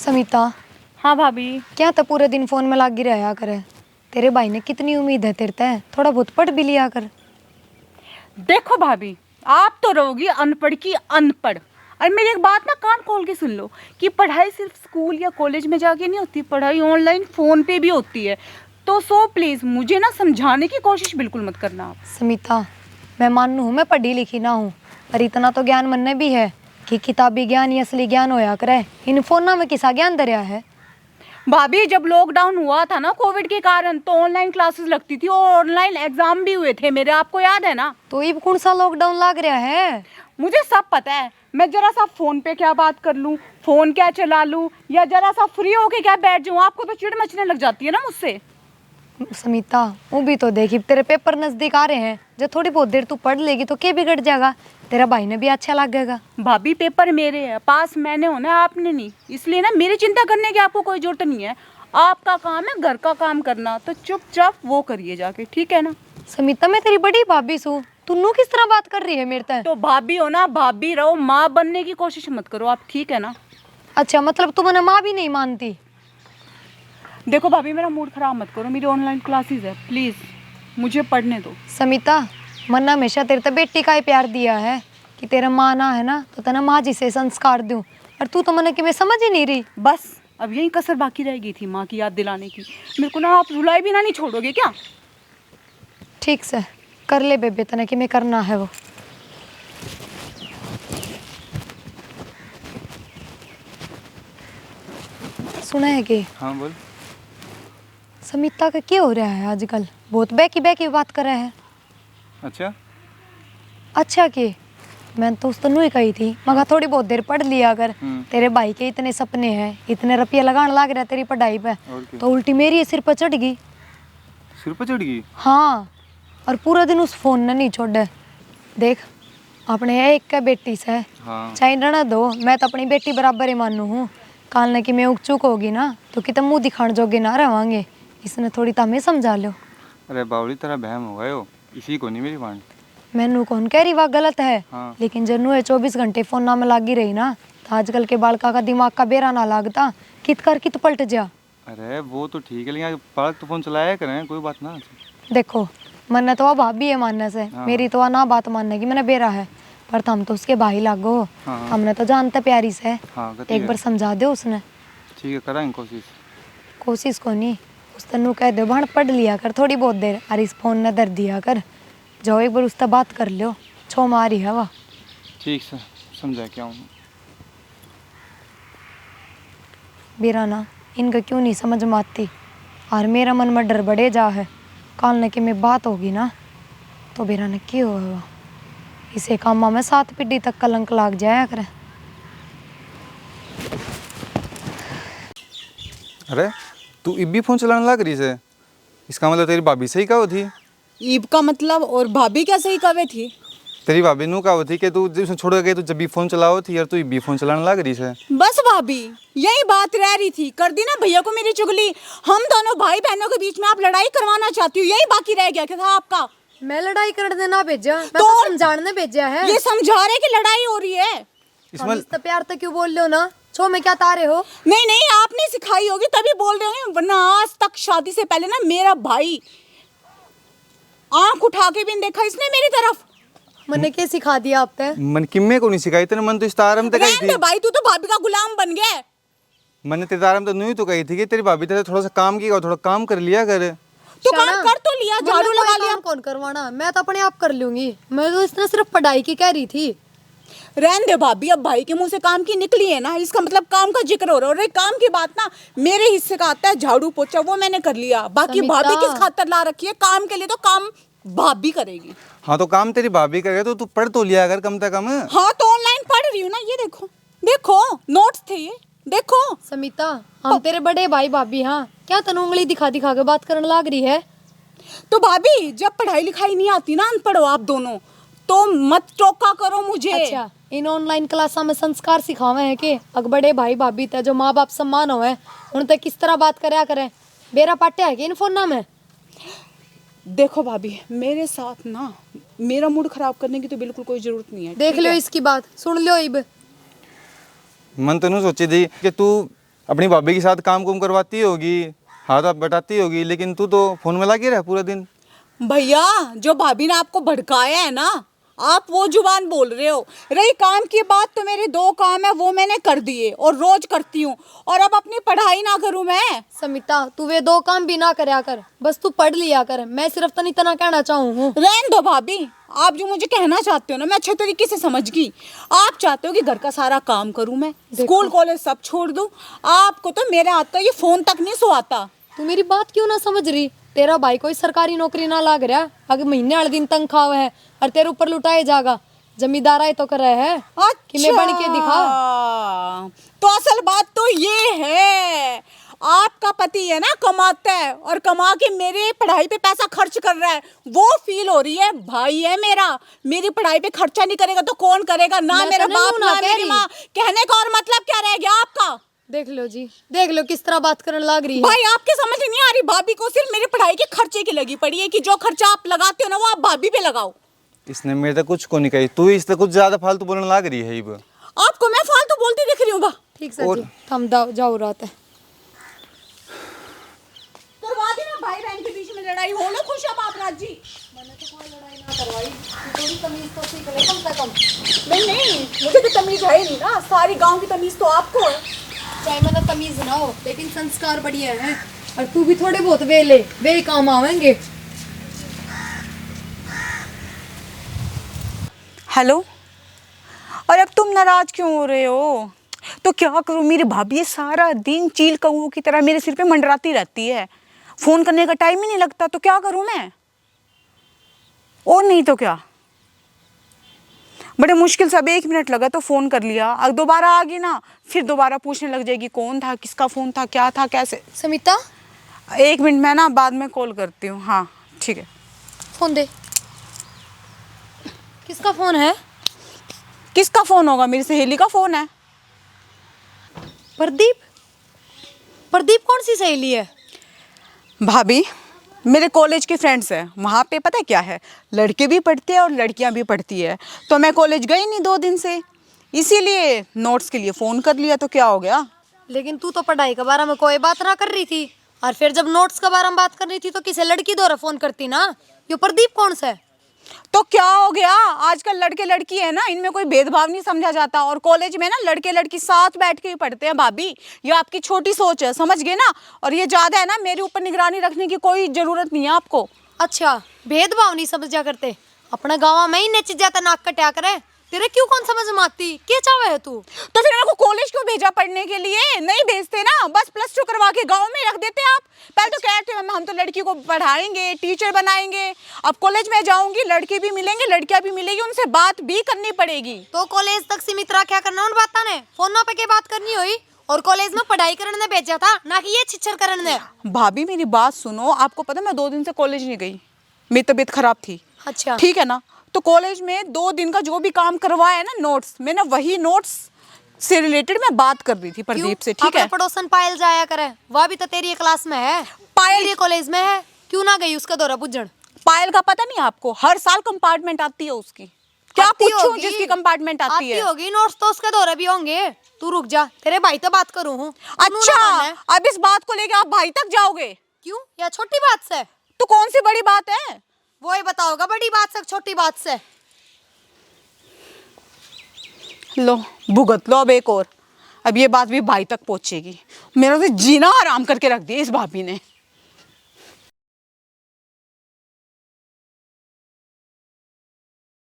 समिता। हाँ भाभी। क्या तो पूरे दिन फोन में लागी रहा करे। तेरे भाई ने कितनी उम्मीद है तेरे ते, थोड़ा बहुत पढ़ भी लिया कर। देखो भाभी, आप तो रहोगी अनपढ़ की अनपढ़। और मेरी एक बात ना कान खोल के सुन लो कि पढ़ाई सिर्फ स्कूल या कॉलेज में जाके नहीं होती, पढ़ाई ऑनलाइन फ़ोन पे भी होती है। तो सो प्लीज़ मुझे ना समझाने की कोशिश बिल्कुल मत करना आप। समिता, मैं मानू हूँ मैं पढ़ी लिखी ना हूँ, पर इतना तो ज्ञान मन में भी है कि किताबी ज्ञान ही असली ज्ञान होया करे। इन फोना में किसा ज्ञान दरिया है। भाभी, जब लॉकडाउन हुआ था ना कोविड के कारण, तो ऑनलाइन क्लासेस लगती थी और ऑनलाइन एग्जाम भी हुए थे मेरे, आपको याद है ना? तो अब कौन सा लॉकडाउन लाग रहा है? मुझे सब पता है। मैं जरा सा फोन पे क्या बात कर लूँ, फोन क्या चला लूँ, या जरा सा फ्री होके क्या बैठ जाऊँ, आपको तो चिढ़ मचने लग जाती है ना मुझसे। समिता, वो भी तो देखी, तेरे पेपर नजदीक आ रहे हैं। जब थोड़ी बहुत देर तू पढ़ लेगी तो क्या बिगड़ जाएगा? तेरा भाई ने भी अच्छा लगेगा। भाभी, पेपर मेरे है, पास मैंने होना है, आपने नहीं, इसलिए ना मेरी चिंता करने की आपको कोई जरूरत नहीं है। आपका काम है घर का काम करना, तो चुपचाप वो करिए जाके, ठीक है ना? समिता, मैं तेरी बड़ी भाभी सू, तू नू किस तरह बात कर रही है मेरे तक? तो भाभी हो ना, भाभी रहो, माँ बनने की कोशिश मत करो आप, ठीक है ना? अच्छा, मतलब तू मैंने माँ भी नहीं मानती? देखो भाभी, मेरा मूड खराब मत करो, मेरी ऑनलाइन क्लासेस है, प्लीज मुझे पढ़ने दो। समिता, मन हमेशा तेरे तो बेटी का ही प्यार दिया है कि तेरा माँ ना है ना तो तेना माँ जी से संस्कार दूं, और तू तो मन की मैं समझ ही नहीं रही। बस अब यही कसर बाकी रह गई थी माँ की याद दिलाने की। मेरे को ना आप रुलाए बिना नहीं छोड़ोगे क्या? ठीक से कर ले बेबे, तना कि मैं करना है वो। सुना है कि हाँ बोल। समिता का क्या हो रहा है आजकल? बहुत बैकी बैकी बात कर रहा है। अच्छा। अच्छा कि मैं तो उस तनु ही कही थी मगर थोड़ी बहुत देर पढ़ लिया अगर तेरे भाई के इतने सपने हैं, इतने रुपये लगाने लग रहा तेरी पढ़ाई पे, तो उल्टी मेरी सिर पर चढ़ गई। सिर पर चढ़ गई? हाँ, और पूरा दिन उस फोन ने नहीं छोड़े। देख, अपने एक का बेटी से हाँ। चाहे रहना दो, मैं तो अपनी बेटी बराबर ही मानू हूँ। काल ने कि मैं उग चुक होगी ना तो कि तुम मुँह दिखाण जोगे ना रवांगे। इसने थोड़ी तमें समझा लो। अरे बावली तरह बहम हो गए हो, इसी को नहीं मेरी बात। मैनू कौन कह रही वह गलत है। हाँ। लेकिन जन्नू है 24 घंटे फोन में लागी रही ना, तो आजकल के बालका का दिमाग का बेरा ना लागता, कित कर कित पलट जा। अरे वो तो ठीक है, लेकिन पालक तो फोन चलाया करें, कोई बात ना। देखो, मन तो वह भाभी है मानने से, हाँ। मेरी तो वह ना बात मानने की मैंने बेरा है, पर हम तो उसके भाई लागो। हाँ। हमने तो जानते प्यारी से। हाँ, एक बार समझा दो उसने। ठीक है, कराएंगे कोशिश। कोशिश को नहीं, उस तनु कह दो भाण पढ़ लिया कर थोड़ी बहुत देर, और इस फोन न दर दिया कर। जाओ एक बार उससे बात कर लो, छो मारी है वह। ठीक से समझा क्या हूँ। बीराना, इनका क्यों नहीं समझ में आती, और मेरा मन में डर बढ़े जा है। काल ने कि में बात होगी ना तो बीराना क्यों होगा, इसे कामा में 7 पीढ़ी तक कलंक लाग जाया करे। अरे तू इब भी फोन चलाने लग रही है, इसका मतलब तेरी भाभी सही कहो थी। ईब का मतलब और भाभी क्या सही कवे थी? तेरी भाभी नू कहो थी कि तू जिसने छोड़ गई, तू जब भी फोन चलाओ थी यार, तू इब भी फोन चलाने लग रही है। बस भाभी, यही बात रह रही थी, कर दी ना भैया को मेरी चुगली। हम दोनों भाई बहनों के बीच में आप लड़ाई करवाना चाहती हो, यही बाकी रह गया क्या था आपका? मैं लड़ाई कर देना भेजा, मैं तो समझाने भेजा है। ये समझा रहे कि लड़ाई हो रही है। इसमें इतना प्यार तो क्यों बोल रहे हो ना? छो में क्या तारे हो? नहीं नहीं, आपने सिखाई होगी तभी बोल रहे होंगे, वरना आज तक शादी से पहले ना मेरा भाई आंख उठा के भी नहीं देखा इसने मेरी तरफ। मैंने क्या सिखा दिया आप पे? मन किम्मे को नहीं सिखाई तेने, मन तो इस तारम तक गई थी। भाई तू तो भाभी का गुलाम बन गया। मैंने तेरे तारम तो नहीं तो कही थी कि तेरी भाभी तेरे थोड़ा सा काम किया, थोड़ा काम कर लिया करे। तो काम कर तो लिया, झाड़ू लगा लिया। कौन करवाना, मैं तो अपने आप कर लूंगी। मैं तो इसने सिर्फ पढ़ाई की कह रही थी। रहने दे भाभी, अब भाई के मुंह से काम की निकली है ना, इसका मतलब काम का जिक्र हो रहा है। और काम की बात ना मेरे हिस्से का आता है, झाड़ू पोछा वो मैंने कर लिया। बाकी भाभी किस खातर ला रखी है काम के लिए, तो काम भाभी करेगी। हाँ तो काम तेरी भाभी करेगी, तो तू पढ़ तो लिया अगर कम से कम। हाँ तो ऑनलाइन पढ़ रही हूँ ना, ये देखो देखो नोट्स थे ये देखो। समिता, हम तेरे बड़े भाई भाभी, हाँ क्या तनु उंगली दिखा दिखा के बात करने लग रही है? तो भाभी, जब पढ़ाई लिखाई नहीं आती ना, अनपढ़ हो आप दोनों, तो मत टोका करो मुझे। अच्छा, इन ऑनलाइन क्लासा में संस्कार सिखावे हैं कि अग बड़े भाई भाभी थे जो माँ बाप सम्मान होवे उन तक किस तरह बात करया करें? बेरा पाटे है कि इन फोन में? देखो भाभी, मेरे साथ ना मेरा मूड खराब करने की तो बिल्कुल कोई जरूरत नहीं है। देख लो इसकी बात, सुन लो इब। मन तो नहीं सोची थी कि तू अपनी भाभी के साथ काम कुम करवाती होगी, हाथ आप बटाती होगी, लेकिन तू तो फोन में लगी रह पूरा दिन। भैया जो भाभी ने आपको भड़काया है ना, आप वो जुबान बोल रहे हो। रही काम की बात, तो मेरे 2 काम है वो मैंने कर दिए और रोज करती हूँ। और अब अपनी पढ़ाई ना करूँ मैं? समिता, तू वे 2 काम भी ना करया कर, बस तू पढ़ लिया कर। मैं सिर्फ तनी इतना कहना चाहूँ। रहने दो भाभी, आप जो मुझे कहना चाहते हो ना मैं अच्छे तरीके से समझ गई। आप चाहते हो कि घर का सारा काम करूँ मैं, स्कूल कॉलेज सब छोड़ दूँ। आपको तो मेरे हाथ का ये फोन तक नहीं सुहाता। तू मेरी बात क्यों ना समझ रही? तेरा भाई कोई सरकारी नौकरी ना लाग रहा, अगर महीने वाले दिन तनख्वाह है और तेरे ऊपर लुटाए जाएगा। जमींदार आए तो कर रहे है कि मैं बन के दिखा। तो असल बात तो ये है, आपका पति है ना कमाता है और कमा के मेरे पढ़ाई पे पैसा खर्च कर रहा है, वो फील हो रही है। भाई है मेरा, मेरी पढ़ाई पे खर्चा नहीं करेगा तो कौन करेगा? ना मेरा बाप ना मेरी माँ। कहने का और मतलब क्या रह गया आपका? देख लो जी, देख लो किस तरह बात करने लग रही है। भाई आपके समझ नहीं आ रही, भाभी को सिर्फ मेरी पढ़ाई के खर्चे की लगी पड़ी है कि जो खर्चा आप लगाते हो ना वो आप भाभी पे लगाओ। इसने मेरे तक कुछ को नहीं कही, तू इससे कुछ ज्यादा फालतू बोलने लग रही है। आपको मैं फालतू बोलती दिख रही हूँ? ठीक सर जी, थम जाओ रात है। करवा देना भाई बहन के बीच में लड़ाई, हो लो खुश अब आप राज जी। मैंने तो कोई लड़ाई ना करवाई, थोड़ी तमीज तो सीख ले कम से कम। नहीं मुझे तो तमीज है ही नहीं ना, सारी गांव की तमीज तो आपको है। चाहे मैंने तमीज ना हो लेकिन संस्कार बढ़िया है, और तू भी थोड़े बहुत वे काम आवेंगे। हेलो, और अब तुम नाराज क्यों हो रहे हो? तो क्या करूं, मेरी भाभी ये सारा दिन चील कौओं की तरह मेरे सिर पे मंडराती रहती है। फोन करने का टाइम ही नहीं लगता, तो क्या करूं मैं? और नहीं तो क्या, बड़े मुश्किल से अब 1 मिनट लगा तो फोन कर लिया। अब दोबारा आ गई ना, फिर दोबारा पूछने लग जाएगी कौन था, किसका फोन था, क्या था, कैसे। समिता, 1 मिनट, मैं ना बाद में कॉल करती हूँ। हाँ ठीक है। फोन दे। किसका फोन है? किसका फोन होगा? मेरी सहेली का फोन है। प्रदीप? प्रदीप कौन सी सहेली है? भाभी मेरे कॉलेज के फ्रेंड्स हैं, वहाँ पे पता है क्या है, लड़के भी पढ़ते हैं और लड़कियाँ भी पढ़ती है। तो मैं कॉलेज गई नहीं 2 दिन से, इसीलिए नोट्स के लिए फ़ोन कर लिया। तो क्या हो गया? लेकिन तू तो पढ़ाई के बारे में कोई बात ना कर रही थी, और फिर जब नोट्स के बारे में बात कर रही थी तो किसी लड़की द्वारा फोन करती ना। ये प्रदीप कौन सा है? तो क्या हो गया? आजकल लड़के लड़की है ना, इनमें कोई भेदभाव नहीं समझा जाता। और कॉलेज में ना लड़के लड़की साथ बैठ के ही पढ़ते हैं। भाभी ये आपकी छोटी सोच है, समझ गए ना? और ये ज्यादा है ना, मेरे ऊपर निगरानी रखने की कोई जरूरत नहीं है आपको। अच्छा, भेदभाव नहीं समझा करते? अपने गाँव में ही नच जाता नाक कटा करे, तेरे क्यों कौन समझ में आती? क्या चाहे है तू? तो फिर मेरे को कॉलेज क्यों भेजा पढ़ने के लिए? नहीं भेजते ना, बस +2 करवा के गांव में रख देते आप। पहले तो कहते हैं हम तो लड़की को पढ़ाएंगे, टीचर बनाएंगे। अब कॉलेज में जाऊंगी, लड़के भी मिलेंगे, लड़कियां भी मिलेगी, उनसे बात भी करनी पड़ेगी। तो कॉलेज तक सीमित रखा करना उन बातों ने, फोन पे के बात करनी हुई। और कॉलेज में पढ़ाई करने भेजा था ना कि ये छिछर करने। भाभी मेरी बात सुनो, आपको पता मैं 2 दिन से कॉलेज नहीं गई, मेरी तबीयत खराब थी। अच्छा ठीक है ना? तो कॉलेज में 2 दिन का जो भी काम करवाया है ना, नोट्स, मैं ना वही नोट्स से रिलेटेड मैं बात कर रही थी प्रदीप से। ठीक है? पड़ोसन पायल जाया करे, वह भी तो तेरी क्लास में है, पायल तेरी कॉलेज में है, क्यों ना गई उसका दौरा बुझण? पायल का पता नहीं आपको? हर साल कंपार्टमेंट आती है उसकी। क्या पूछूं जिसकी कंपार्टमेंट आती है? होगी, नोट्स तो उसके दौरे भी होंगे। तू रुक जा, तेरे भाई तो बात करूं हूँ। अच्छा, अब इस बात को लेके आप भाई तक जाओगे? क्यों? या छोटी बात से? तो कौन सी बड़ी बात है? वो ही बताओगा, बड़ी बात से छोटी बात से। लो भुगत लो अब एक और। अब ये बात भी भाई तक पहुंचेगी। मेरा तो जीना हराम करके रख दिया इस भाभी ने।